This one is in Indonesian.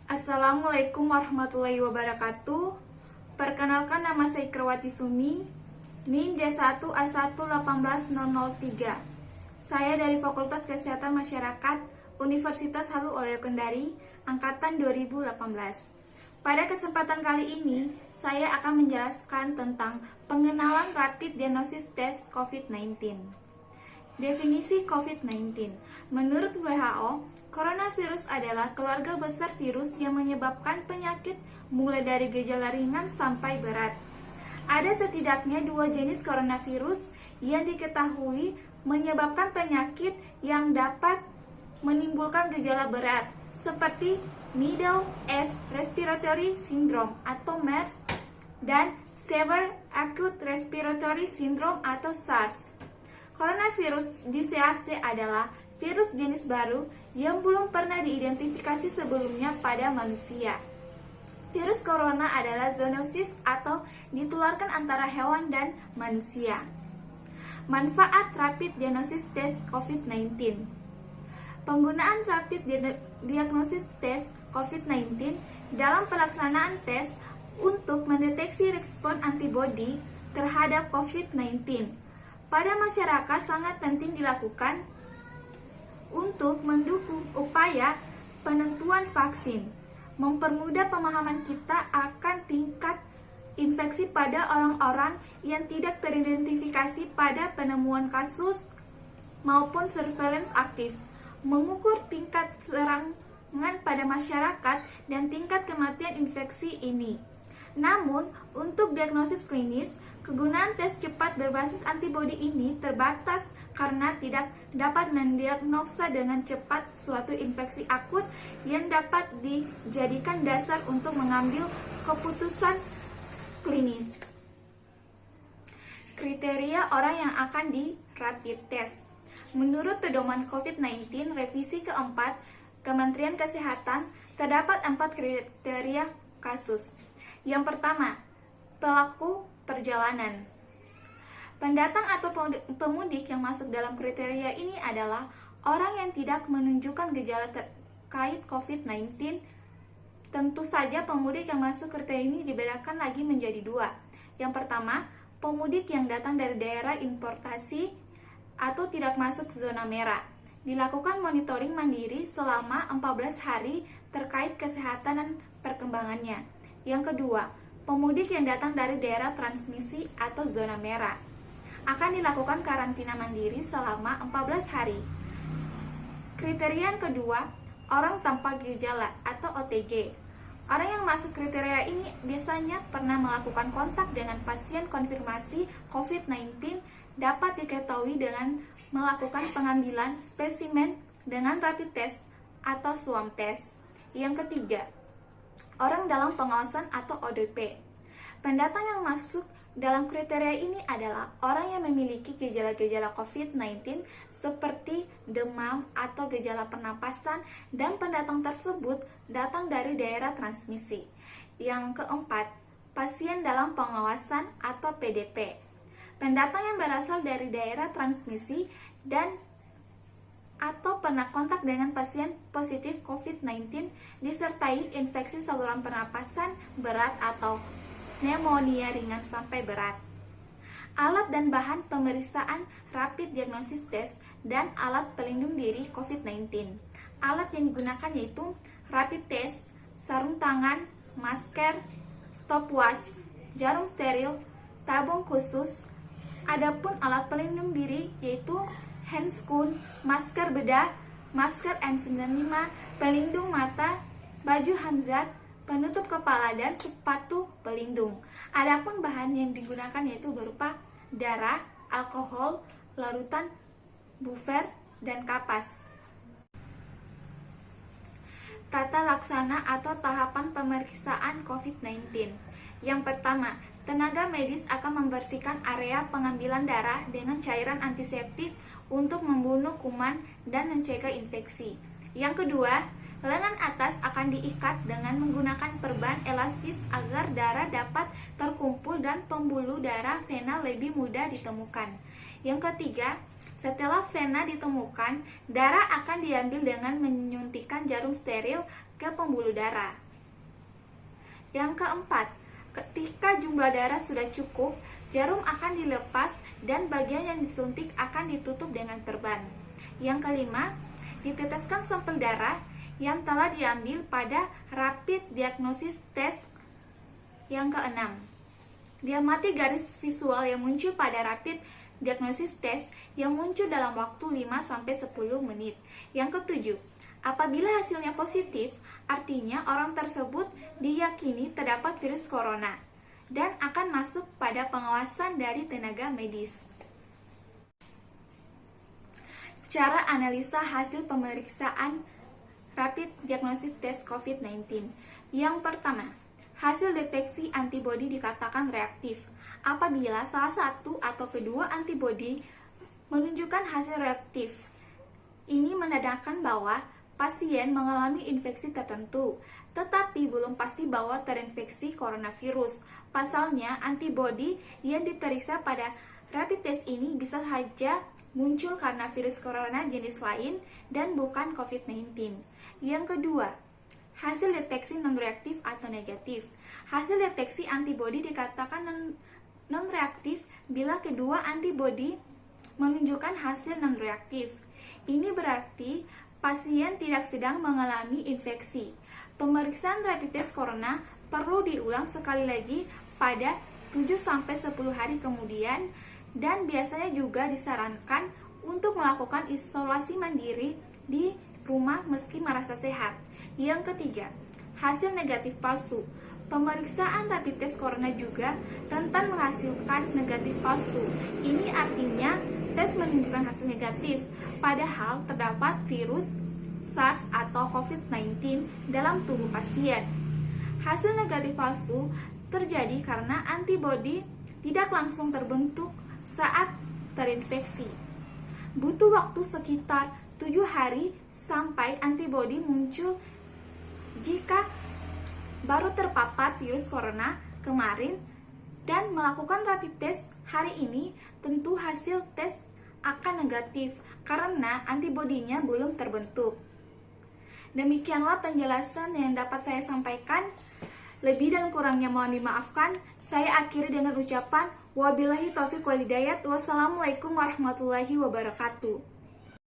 Assalamualaikum warahmatullahi wabarakatuh. Perkenalkan, nama saya Ikrowati Sumi, NIM J1A1-18003. Saya dari Fakultas Kesehatan Masyarakat Universitas Halu Oleo Kendari, Angkatan 2018. Pada kesempatan kali ini, saya akan menjelaskan tentang pengenalan Rapid Diagnosis Test COVID-19. Definisi COVID-19. Menurut WHO, coronavirus adalah keluarga besar virus yang menyebabkan penyakit mulai dari gejala ringan sampai berat. Ada setidaknya 2 jenis coronavirus yang diketahui menyebabkan penyakit yang dapat menimbulkan gejala berat, seperti Middle East Respiratory Syndrome atau MERS dan Severe Acute Respiratory Syndrome atau SARS. Coronavirus disease adalah virus jenis baru yang belum pernah diidentifikasi sebelumnya pada manusia. Virus corona adalah zoonosis atau ditularkan antara hewan dan manusia. Manfaat Rapid Diagnosis Test COVID-19. Penggunaan Rapid Diagnosis Test COVID-19 dalam pelaksanaan tes untuk mendeteksi respon antibodi terhadap COVID-19 pada masyarakat sangat penting dilakukan untuk mendukung upaya penentuan vaksin, mempermudah pemahaman kita akan tingkat infeksi pada orang-orang yang tidak teridentifikasi pada penemuan kasus maupun surveillance aktif, mengukur tingkat serangan pada masyarakat dan tingkat kematian infeksi ini. Namun, untuk diagnosis klinis, kegunaan tes cepat berbasis antibodi ini terbatas karena tidak dapat mendiagnosa dengan cepat suatu infeksi akut yang dapat dijadikan dasar untuk mengambil keputusan klinis. Kriteria orang yang akan di rapid test. Menurut pedoman COVID-19 revisi keempat Kementerian Kesehatan, terdapat 4 kriteria kasus. Yang pertama, pelaku perjalanan. Pendatang atau pemudik yang masuk dalam kriteria ini adalah orang yang tidak menunjukkan gejala terkait COVID-19. Tentu saja pemudik yang masuk kriteria ini dibedakan lagi menjadi 2. Yang pertama, pemudik yang datang dari daerah importasi atau tidak masuk zona merah. Dilakukan monitoring mandiri selama 14 hari terkait kesehatan dan perkembangannya. Yang kedua, pemudik yang datang dari daerah transmisi atau zona merah akan dilakukan karantina mandiri selama 14 hari. Kriteria yang kedua, orang tanpa gejala atau OTG. Orang yang masuk kriteria ini biasanya pernah melakukan kontak dengan pasien konfirmasi COVID-19, dapat diketahui dengan melakukan pengambilan spesimen dengan rapid test atau swab test. Yang ketiga, orang dalam pengawasan atau ODP. Pendatang yang masuk dalam kriteria ini adalah orang yang memiliki gejala-gejala COVID-19 seperti demam atau gejala pernapasan dan pendatang tersebut datang dari daerah transmisi. Yang keempat, pasien dalam pengawasan atau PDP. Pendatang yang berasal dari daerah transmisi dan atau pernah kontak dengan pasien positif COVID-19 disertai infeksi saluran pernapasan berat atau pneumonia ringan sampai berat. Alat dan bahan pemeriksaan rapid diagnosis test dan alat pelindung diri COVID-19. Alat yang digunakan yaitu rapid test, sarung tangan, masker, stopwatch, jarum steril, tabung khusus. Adapun alat pelindung diri yaitu handscoon, masker bedah, masker N95, pelindung mata, baju hamzat, penutup kepala dan sepatu pelindung. Adapun bahan yang digunakan yaitu berupa darah, alkohol, larutan, buffer, dan kapas. Tata laksana atau tahapan pemeriksaan COVID-19. Yang pertama, tenaga medis akan membersihkan area pengambilan darah dengan cairan antiseptik untuk membunuh kuman dan mencegah infeksi. Yang kedua, lengan atas akan diikat dengan menggunakan perban elastis agar darah dapat terkumpul dan pembuluh darah vena lebih mudah ditemukan. Yang ketiga, Setelah vena ditemukan, darah akan diambil dengan menyuntikkan jarum steril ke pembuluh darah. Yang keempat, ketika jumlah darah sudah cukup, jarum akan dilepas dan bagian yang disuntik akan ditutup dengan perban. Yang kelima, diteteskan sampel darah yang telah diambil pada rapid diagnosis test. Yang keenam, diamati garis visual yang muncul pada rapid diagnosis test yang muncul dalam waktu 5-10 menit. Yang ketujuh, apabila hasilnya positif, artinya orang tersebut diyakini terdapat virus corona dan akan masuk pada pengawasan dari tenaga medis. Cara analisa hasil pemeriksaan rapid diagnosis test COVID-19. Yang pertama, hasil deteksi antibodi dikatakan reaktif apabila salah satu atau kedua antibodi menunjukkan hasil reaktif. Ini menandakan bahwa pasien mengalami infeksi tertentu, tetapi belum pasti bahwa terinfeksi coronavirus. Pasalnya, antibodi yang diperiksa pada rapid test ini bisa saja muncul karena virus corona jenis lain dan bukan COVID-19. Yang kedua, hasil deteksi non-reaktif atau negatif. Hasil deteksi antibodi dikatakan non-reaktif bila kedua antibodi menunjukkan hasil non-reaktif. Ini berarti pasien tidak sedang mengalami infeksi. Pemeriksaan rapid test corona perlu diulang sekali lagi pada 7-10 hari kemudian dan biasanya juga disarankan untuk melakukan isolasi mandiri di rumah meski merasa sehat. Yang ketiga, hasil negatif palsu. Pemeriksaan rapid test corona juga rentan menghasilkan negatif palsu. Ini artinya tes menunjukkan hasil negatif, padahal terdapat virus SARS atau COVID-19 dalam tubuh pasien. Hasil negatif palsu terjadi karena antibodi tidak langsung terbentuk saat terinfeksi. Butuh waktu sekitar 7 hari sampai antibodi muncul jika baru terpapar virus corona kemarin dan melakukan rapid test hari ini, tentu hasil tes akan negatif karena antibodinya belum terbentuk. Demikianlah penjelasan yang dapat saya sampaikan. Lebih dan kurangnya mohon dimaafkan. Saya akhiri dengan ucapan wabillahi taufiq wal hidayah. Wassalamualaikum warahmatullahi wabarakatuh.